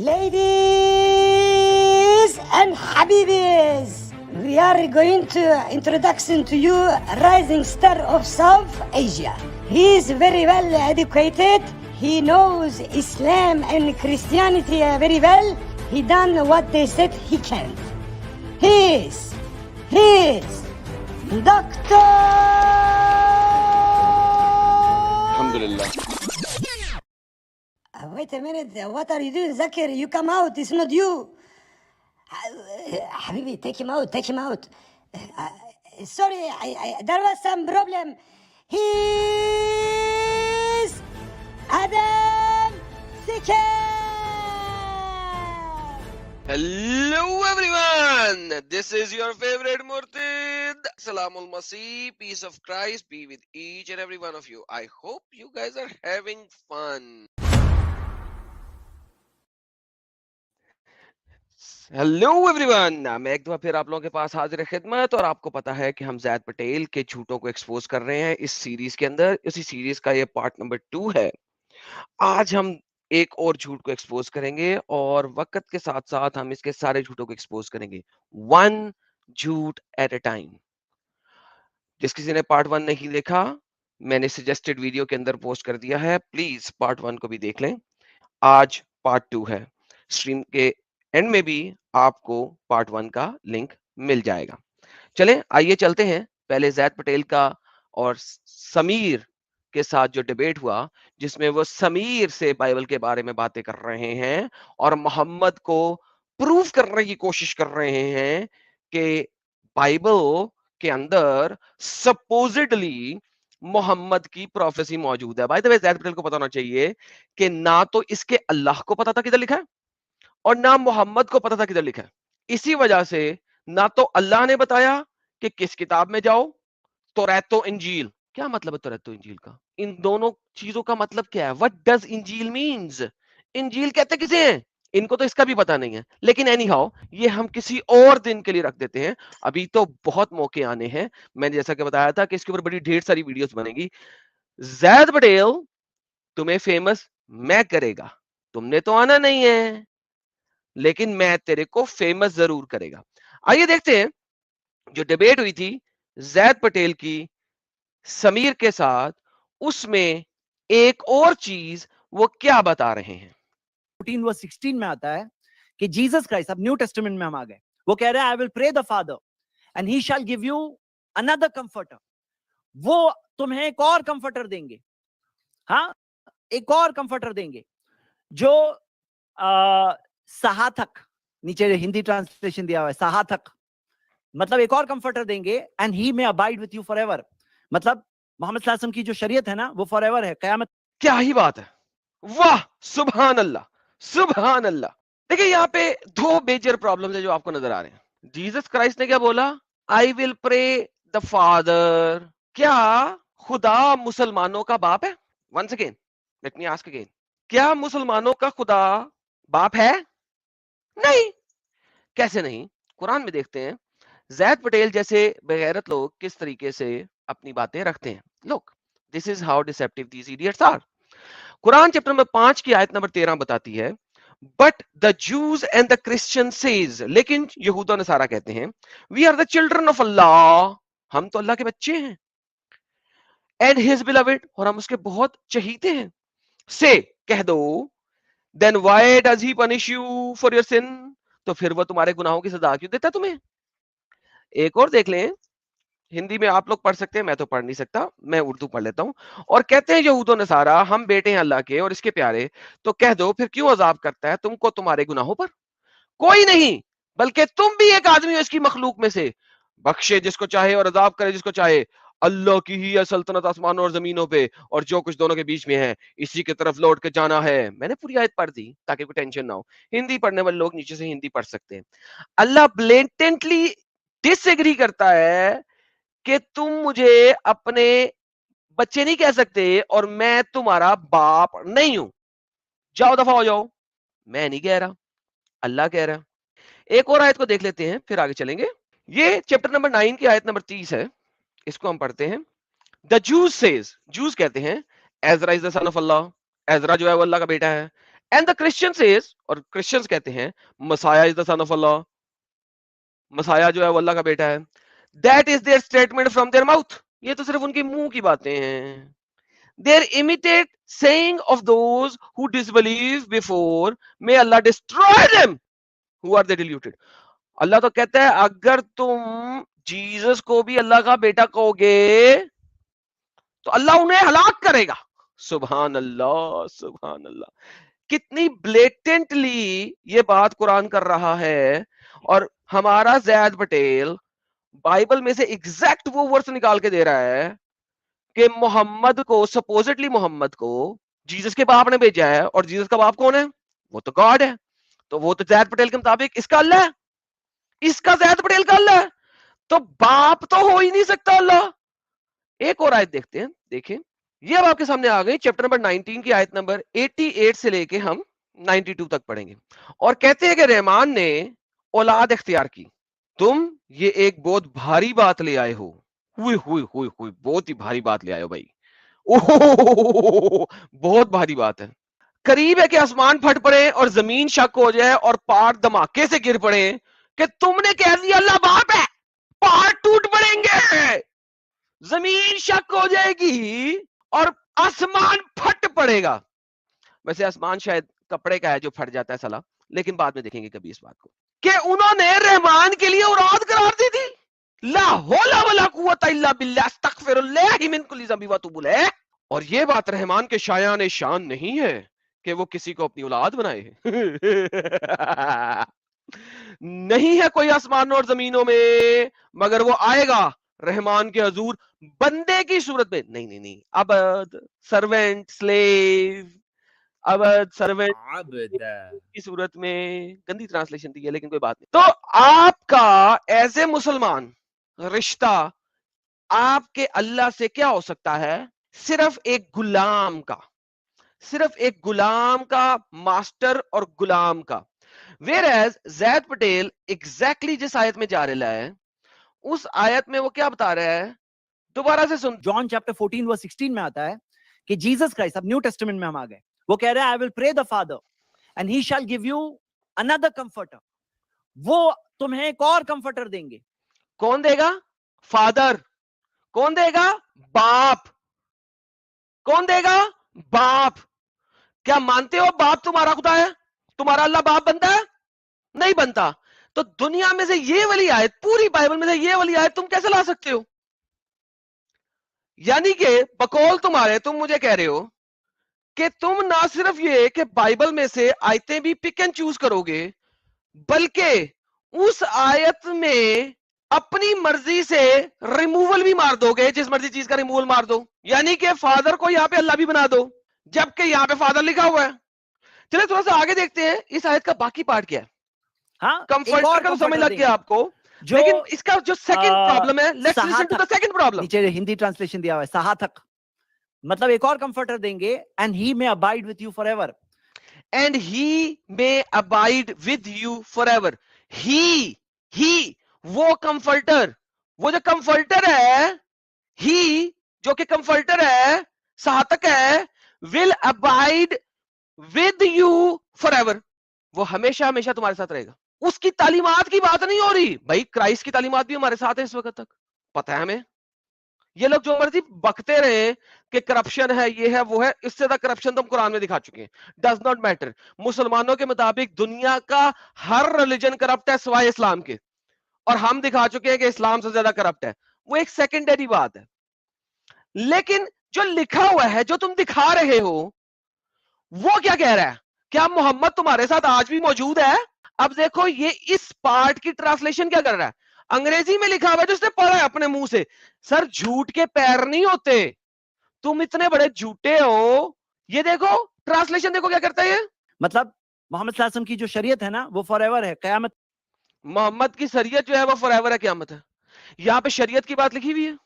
Ladies and Habibis, we are going to introduction to you rising star of South Asia. He is very well educated. He knows Islam and Christianity very well. He done what they said he can't. He is Doctor. Alhamdulillah. Wait a minute, what are you doing, Zakir? You come out, it's not you. Habibi, take him out. Sorry, there was some problem. He's Adam Sikar. Hello everyone. This is your favorite Murtid. Salamul Masih. Peace of Christ be with each and every one of you. I hope you guys are having fun. Hello everyone, मैं एक दफा फिर आप लोगों के पास हाजिर खिदमत। और आपको पता है कि हम ज़ैद पटेल के झूठों को एक्सपोज कर रहे हैं इस सीरीज के अंदर। इसी सीरीज का ये पार्ट नंबर 2 है। आज हम एक और झूठ को एक्सपोज करेंगे और वक्त के साथ साथ हम इसके सारे झूठों को एक्सपोज करेंगे, वन झूठ एट अ टाइम। जिस किसी ने पार्ट 1 नहीं देखा, मैंने सजेस्टेड वीडियो के अंदर पोस्ट कर दिया है, प्लीज पार्ट 1 को भी देख लें। आज पार्ट 2 है। स्ट्रीम के एंड में भी आपको पार्ट 1 का लिंक मिल जाएगा। चलें, आइए चलते हैं। पहले ज़ैद पटेल का और समीर के साथ जो डिबेट हुआ, जिसमें वो समीर से बाइबल के बारे में बातें कर रहे हैं और मोहम्मद को प्रूव करने की कोशिश कर रहे हैं कि बाइबल के अंदर सपोजिटली मोहम्मद की प्रोफेसी मौजूद है। बाय द वे, ज़ैद पटेल को पता होना चाहिए कि ना तो इसके अल्लाह को पता था किधर लिखा है और ना मोहम्मद को पता था किधर लिखा है। इसी वजह से ना तो अल्लाह ने बताया कि किस किताब में जाओ, तौरातो इंजील। क्या मतलब है तौरातो इंजील का? इन दोनों चीजों का मतलब क्या है? What does Injil means? Injil कहते किसे हैं? इनको तो इसका भी पता नहीं है। लेकिन एनी हाउ, ये हम किसी और दिन के लिए रख देते हैं। अभी तो बहुत मौके आने हैं। मैंने जैसा कि बताया था कि इसके ऊपर बड़ी ढेर सारी वीडियोस बनेगी। ज़ैद पटेल तुम्हें फेमस मैं करेगा, तुमने तो आना नहीं है, लेकिन मैं तेरे को फेमस जरूर करेगा। आइए देखते हैं जो डिबेट हुई थी ज़ैद पटेल की समीर के साथ, उसमें एक और चीज वो क्या बता रहे हैं। 14 वर्स 16 में आता है कि जीसस क्राइस्ट, अब न्यू टेस्टामेंट में हम आ गए, वो कह रहे हैं I will pray the Father and he shall give you another comforter. वो तुम्हें एक और कंफर्टर देंगे, हाँ, एक और कंफर्टर देंगे जो सहाथक, नीचे हिंदी ट्रांसलेशन दिया हुआ है सहाथक, मतलब एक और कंफर्टर देंगे, and he may abide with you forever. मतलब मोहम्मद सल्लल्लाहु अलैहि वसल्लम की जो शरीयत है ना, वो फॉरएवर है, कयामत। क्या ही बात है, वाह, सुभान अल्लाह, सुभान अल्लाह। देखिए यहाँ पे दो मेजर प्रॉब्लम्स है जो आपको नजर आ रहे हैं। जीसस क्राइस्ट ने क्या बोला? I will pray the Father. क्या खुदा मुसलमानों का बाप है? Once again let me ask again, क्या मुसलमानों का खुदा बाप है? नहीं। कैसे नहीं? कुरान में देखते हैं ज़ैद पटेल जैसे बेगैरत लोग किस तरीके से अपनी बातें रखते हैं। Look, this is how deceptive these idiots are. Quran chapter number 5 की आयत नंबर 13 बताती है, but the Jews and the Christians says, लेकिन यहूदा नसारा कहते हैं, we are the children of Allah, हम तो अल्लाह के बच्चे हैं, एंड हिज बिलवेड, और हम उसके बहुत चहीते हैं। से कह दो, then why does he punish you for your sin, तो फिर वो तुम्हारे गुनाहों की सजा क्यों देता तुम्हें? एक और देख लें, हिंदी में आप लोग पढ़ सकते हैं, मैं तो पढ़ नहीं सकता, मैं उर्दू पढ़ लेता हूं। और कहते हैं यहूद नसारा, हम बेटे हैं अल्लाह के और इसके प्यारे, तो कह दो फिर क्यों अजाब करता है तुमको तुम्हारे गुनाहों पर? कोई नहीं, बल्कि तुम भी एक आदमी हो इसकी मखलूक में से, बख्शे जिसको चाहे और अजाब करे जिसको चाहे। अल्लाह की ही है सल्तनत आसमानों और जमीनों पे, और जो कुछ दोनों के बीच में है इसी की तरफ लौट के जाना है। मैंने पूरी आयत पढ़ दी ताकि कोई टेंशन ना हो। हिंदी पढ़ने वाले लोग नीचे से हिंदी पढ़ सकते हैं। अल्लाह ब्लेटेंटली डिसएग्री करता है कि तुम मुझे अपने बच्चे नहीं कह सकते और मैं तुम्हारा बाप नहीं हूं, जाओ दफा हो जाओ। मैं नहीं कह रहा, अल्लाह कह रहा। एक और आयत को देख लेते हैं फिर आगे चलेंगे। ये चैप्टर नंबर 9 की आयत नंबर 30 है, इसको हम पढ़ते हैं। द जूज सेज, जूज कहते हैं, Ezra is the son of Allah, Ezra जो है वो अल्लाह का बेटा है, And the Christian says, और Christians कहते हैं Messiah is the son of Allah, Messiah जो है वो अल्लाह का बेटा है. That is their statement from their mouth. ये तो सिर्फ उनके मुंह की बातें हैं. They imitate saying of those who disbelieve before, may Allah destroy them who are they deluded. अल्लाह तो कहता है अगर तुम जीसस को भी अल्लाह का बेटा कहोगे तो अल्लाह उन्हें हलाक करेगा. सुभान अल्लाह, सुभान अल्लाह. कितनी ब्लेटेंटली ये बात कुरान कर रहा है. और हमारा जैद पटेल बाइबल में से एग्जैक्ट वो वर्स निकाल के दे रहा है कि मोहम्मद को, सपोजिटली मोहम्मद को जीसस के बाप ने भेजा है. और जीसस का बाप कौन है? वो तो गॉड है. तो वो तो जैद पटेल के मुताबिक इसका अल्लाह है, इसका जैद पटेल का अल्लाह है. तो बाप तो हो ही नहीं सकता अल्लाह. एक और आयत देखते हैं. देखें, ये अब आपके सामने आ गई. चैप्टर नंबर 19 की आयत नंबर 88 से लेके हम 92 तक पढ़ेंगे. और कहते हैं कि रहमान ने औलाद इख्तियार की. तुम ये एक बहुत भारी बात ले आए हो. हुई हुई हुई हुई, बहुत ही भारी बात ले आए हो भाई. ओह, बहुत भारी बात है. करीब है कि आसमान फट पड़े और जमीन शक हो जाए और पहाड़ धमाके से गिर पड़े कि तुमने कह दिया अल्लाह बाप है. पहाड़ टूट पड़ेंगे, जमीन शक हो जाएगी और आसमान फट पड़ेगा. वैसे आसमान शायद कपड़े का है जो फट जाता है सला, लेकिन बाद में देखेंगे कभी इस बात को कि उन्होंने रहमान के लिए औलाद करार दी थी. ला हौला वला कुव्वता इल्ला बिल्लाह अस्तगफिरुल्लाह मिन कुल्ली ज़ंबि व अतूबु इलैह. और ये बात रहमान के शायान शान नहीं है कि वो किसी को अपनी औलाद बनाए. नहीं है कोई आसमानों और जमीनों में, मगर वो आएगा रहमान के हजूर बंदे की सूरत में. नहीं नहीं नहीं, अबद सर्वेंट, स्लेव, अबद सर्वेंट की सूरत में. गंदी ट्रांसलेशन दी है लेकिन कोई बात नहीं. तो आपका एज ए मुसलमान रिश्ता आपके अल्लाह से क्या हो सकता है? सिर्फ एक गुलाम का, सिर्फ एक गुलाम का, मास्टर और गुलाम का. Whereas जैद पटेल एग्जैक्टली जिस आयत में जा रहा है, उस आयत में वो क्या बता रहा है? दोबारा से सुन. जॉन चैप्टर 14 वर्स 16 में आता है कि जीसस क्राइस्ट, अब न्यू टेस्टामेंट में हम आ गए, वो कह रहा है I will pray the Father and he shall give you another comforter. वो तुम्हें एक और कंफर्टर देंगे. कौन देगा? फादर. कौन देगा? बाप. कौन देगा? बाप. क्या मानते हो बाप तुम्हारा खुदा है? तुम्हारा अल्लाह बाप बनता है? नहीं बनता. तो दुनिया में से ये वाली आयत, पूरी बाइबल में से ये वाली आयत तुम कैसे ला सकते हो? यानी कि बकौल तुम्हारे, तुम मुझे कह रहे हो कि तुम ना सिर्फ ये कि बाइबल में से आयतें भी पिक एंड चूज करोगे, बल्कि उस आयत में अपनी मर्जी से रिमूवल भी मार दोगे. जिस मर्जी चीज का रिमूवल मार दो. यानी कि फादर को यहां पे अल्लाह भी बना दो, जबकि यहां पे फादर लिखा हुआ है. चलिए थोड़ा सा आगे देखते हैं इस आयत का बाकी पार्ट क्या है. हाँ, कंफर्टर का तो समझ लग गया आपको, लेकिन इसका जो सेकंड प्रॉब्लम है, let's listen to the second problem. नीचे हिंदी ट्रांसलेशन दिया हुआ है सहातक, मतलब एक और कंफर्टर देंगे. And he may abide with you forever. And he may abide with you forever. ही वो कंफर्टर, वो जो कंफर्टर है, ही जो कि कंफर्टर है, सहातक है, will abide with you forever. वो हमेशा हमेशा तुम्हारे साथ रहेगा. उसकी तालीमात की बात नहीं हो रही भाई. क्राइस्ट की तालीमात भी हमारे साथ है इस वक्त तक, पता है हमें. ये लोग जो मर्जी बकते रहे कि करप्शन है, ये है, वो है, इससे ज्यादा करप्शन तो हम कुरान में दिखा चुके हैं. Does not matter. मुसलमानों के मुताबिक दुनिया का हर रिलीजन करप्ट है सिवाय इस्लाम के, और हम दिखा चुके हैं कि इस्लाम से ज्यादा करप्ट है. वो एक सेकेंडरी बात है. लेकिन जो लिखा हुआ है, जो तुम दिखा रहे हो, वो क्या कह रहा है? क्या मोहम्मद तुम्हारे साथ आज भी मौजूद है? अब देखो ये इस पार्ट की ट्रांसलेशन क्या कर रहा है. अंग्रेजी में लिखा हुआ है, जिसने पढ़ा है अपने मुंह से. सर झूठ के पैर नहीं होते, तुम इतने बड़े झूठे हो. ये देखो ट्रांसलेशन, देखो क्या करता है ये. मतलब मोहम्मद सल्लल्लाहु अलैहि वसल्लम की जो शरीयत है ना, वो फॉरएवर है, कयामत. मोहम्मद की शरीयत जो है वो फॉरएवर है, क़यामत है. यहां पे शरीयत की बात लिखी हुई है,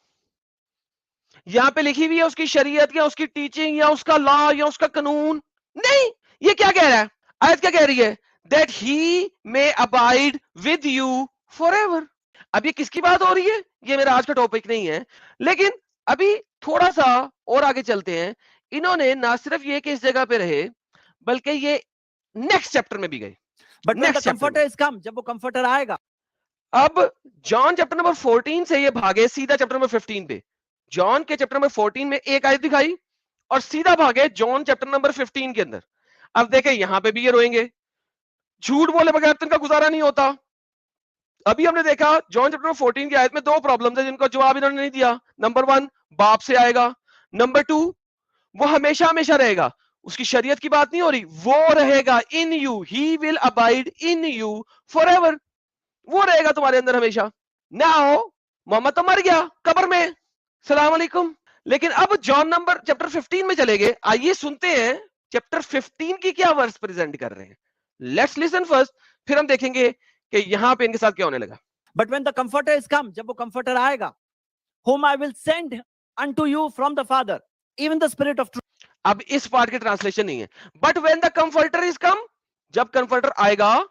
यहां पे लिखी हुई है उसकी शरीयत या उसकी टीचिंग या उसका लॉ या उसका कानून नहीं. ये क्या कह रहा है? आयत क्या कह रही है? That he may abide with you forever. अब ये किसकी बात हो रही है? ये मेरा आज का टॉपिक नहीं है, लेकिन अभी थोड़ा सा और आगे चलते हैं. इन्होंने ना सिर्फ ये कि इस जगह पे रहे, बल्कि ये नेक्स्ट चैप्टर में भी गए। But when the Next chapter comforter is come, जब वो comforter आएगा, अब जॉन चैप्टर नंबर 14 से ये भागे सीधा चैप्टर नंबर 15 पे। जॉन के चैप्टर नंबर 14 में एक आयत दिखाई और सीधा भागे जॉन चैप्टर नंबर 15 के अंदर। अब देखें यहां पे भी ये रोएंगे, झूठ बोले बगैर तो इनका गुजारा नहीं होता। अभी हमने देखा जॉन चैप्टर नंबर 14 की आयत में दो प्रॉब्लम्स है जिनको जवाब इन्होंने नहीं दिया। नंबर 1 बाप से आएगा, नंबर 2 वो हमेशा हमेशा रहेगा। उसकी शरीयत की बात नहीं हो रही, वो रहेगा in you, he will abide in you forever, वो रहेगा तुम्हारे अंदर हमेशा। नाउ मोहम्मद तो मर गया कब्र में, सलाम अलैकुम। लेकिन अब जॉन नंबर चैप्टर 15 में चले गए। आइए सुनते हैं चैप्टर 15 की क्या वर्स प्रेजेंट कर रहे हैं। लेट्स लिसन फर्स्ट, फिर हम देखेंगे कि यहां पे इनके साथ क्या होने लगा। but when the comforter is come, जब वो comforter आएगा, whom I will send unto you from the Father, even the Spirit of truth. अब इस पार्ट की ट्रांसलेशन नहीं है, but when the comforter is come, जब कंफर्टर आएगा,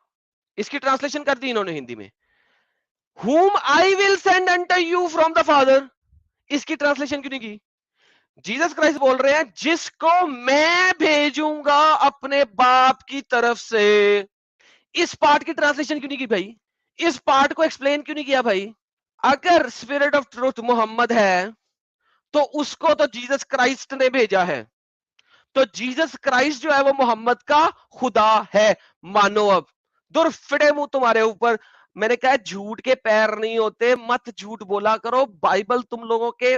इसकी ट्रांसलेशन कर दी इन्होंने हिंदी में, whom I will send unto you from the Father, इसकी ट्रांसलेशन क्यों नहीं की? जीसस क्राइस्ट बोल रहे हैं जिसको मैं भेजूंगा अपने बाप की तरफ से। इस पार्ट की ट्रांसलेशन क्यों नहीं की भाई? इस पार्ट को एक्सप्लेन क्यों नहीं किया भाई? अगर स्पिरिट ऑफ ट्रूथ मोहम्मद है तो उसको तो जीसस क्राइस्ट ने भेजा है, तो जीसस क्राइस्ट जो है वो मोहम्मद का खुदा है। मानो अब दुर फिटे मुंह तुम्हारे ऊपर, मैंने कहा झूठ के पैर नहीं होते, मत झूठ बोला करो। बाइबल तुम लोगों के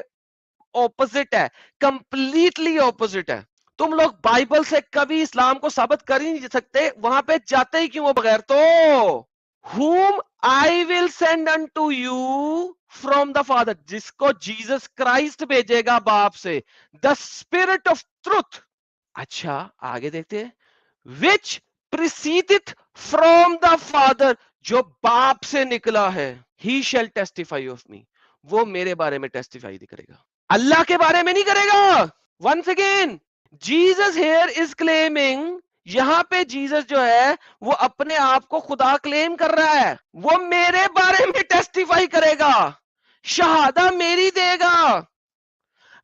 ऑपोजिट है, कंप्लीटली ऑपोजिट है। तुम लोग बाइबल से कभी इस्लाम को साबित कर ही नहीं सकते, वहां पे जाते ही क्यों हो बगैर? तो whom I will send unto you from the Father, जिसको जीसस क्राइस्ट भेजेगा बाप से, the spirit of truth। अच्छा आगे देखते हैं, which proceedeth from the Father, जो बाप से निकला है, he shall testify of me, वो मेरे बारे में टेस्टिफाई करेगा, अल्लाह के बारे में नहीं करेगा। Once again Jesus here is claiming, यहां पे जीसस जो है वो अपने आप को खुदा क्लेम कर रहा है, वो मेरे बारे में टेस्टिफाई करेगा, शहादा मेरी देगा।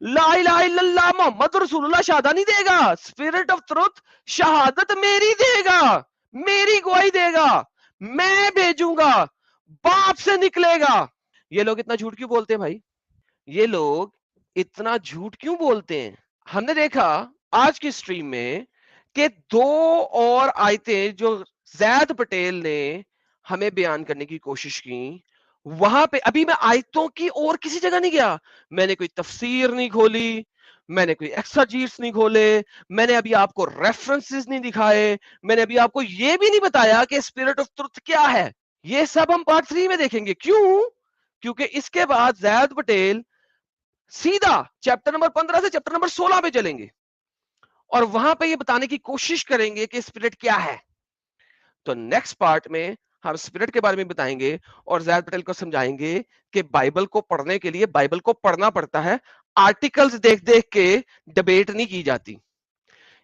ला इलाहा इल्लल्लाह मोहम्मद रसूलुल्लाह शहादा नहीं देगा, स्पिरिट ऑफ ट्रुथ शहादत मेरी देगा, मेरी गवाही देगा, मैं भेजूंगा, बाप से निकलेगा। ये लोग इतना झूठ क्यों बोलते हैं भाई? ये लोग इतना झूठ क्यों बोलते हैं? हमने देखा आज की स्ट्रीम में कि दो और आयतें जो जैद पटेल ने हमें बयान करने की कोशिश की, वहां पे अभी मैं आयतों की और किसी जगह नहीं गया, मैंने कोई तफसीर नहीं खोली, मैंने कोई एक्साजीट्स नहीं खोले, मैंने अभी आपको रेफरेंसेस नहीं दिखाए, मैंने अभी आपको यह भी नहीं बताया कि स्पिरिट ऑफ ट्रुथ क्या है। ये सब हम पार्ट 3 में देखेंगे। क्यों? क्योंकि इसके बाद जैद पटेल सीधा चैप्टर नंबर 15 से चैप्टर नंबर 16 पे चलेंगे और वहां पे ये बताने की कोशिश करेंगे कि स्पिरिट क्या है। तो नेक्स्ट पार्ट में हम स्पिरिट के बारे में बताएंगे और जैद पटेल को समझाएंगे कि बाइबल को पढ़ने के लिए बाइबल को पढ़ना पड़ता है, आर्टिकल्स देख देख के डिबेट नहीं की जाती।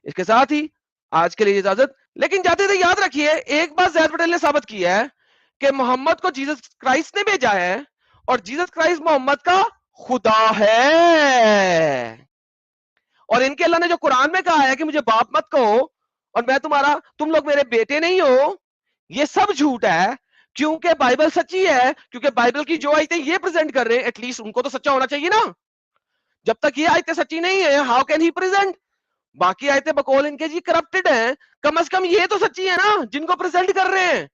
इसके साथ ही आज के लिए इजाजत, लेकिन जाते थे याद रखिए एक बात जैद पटेल ने साबित किया है कि मोहम्मद को जीसस क्राइस्ट ने भेजा है और जीसस क्राइस्ट मोहम्मद का खुदा है। और इनके अल्लाह ने जो कुरान में कहा है कि मुझे बाप मत कहो और मैं तुम लोग मेरे बेटे नहीं हो, ये सब झूठ है। क्योंकि बाइबल सच्ची है, क्योंकि बाइबल की जो आयतें ये प्रेजेंट कर रहे हैं एटलीस्ट उनको तो सच्चा होना चाहिए ना। जब तक ये आयतें सच्ची नहीं है, हाउ कैन ही प्रेजेंट? बाकी आयतें बकौल इनके जी करप्टेड हैं, कम से कम ये तो सच्ची है ना जिनको प्रेजेंट कर रहे हैं।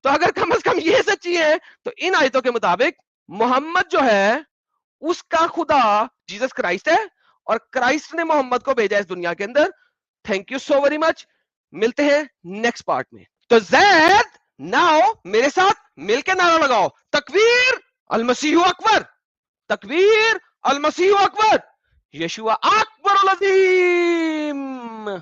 तो अगर कम से कम ये सच्ची है तो इन आयतों के मुताबिक मोहम्मद जो है उसका खुदा जीसस क्राइस्ट है और क्राइस्ट ने मोहम्मद को भेजा इस दुनिया के अंदर। Thank you so very much, मिलते हैं नेक्स्ट पार्ट में। तो जैद नाउ मेरे साथ मिलकर नारा लगाओ, तकबीर अल मसीह अकबर, तकबीर अल मसीह अकबर, यशुआ अकबर अल अज़ीम।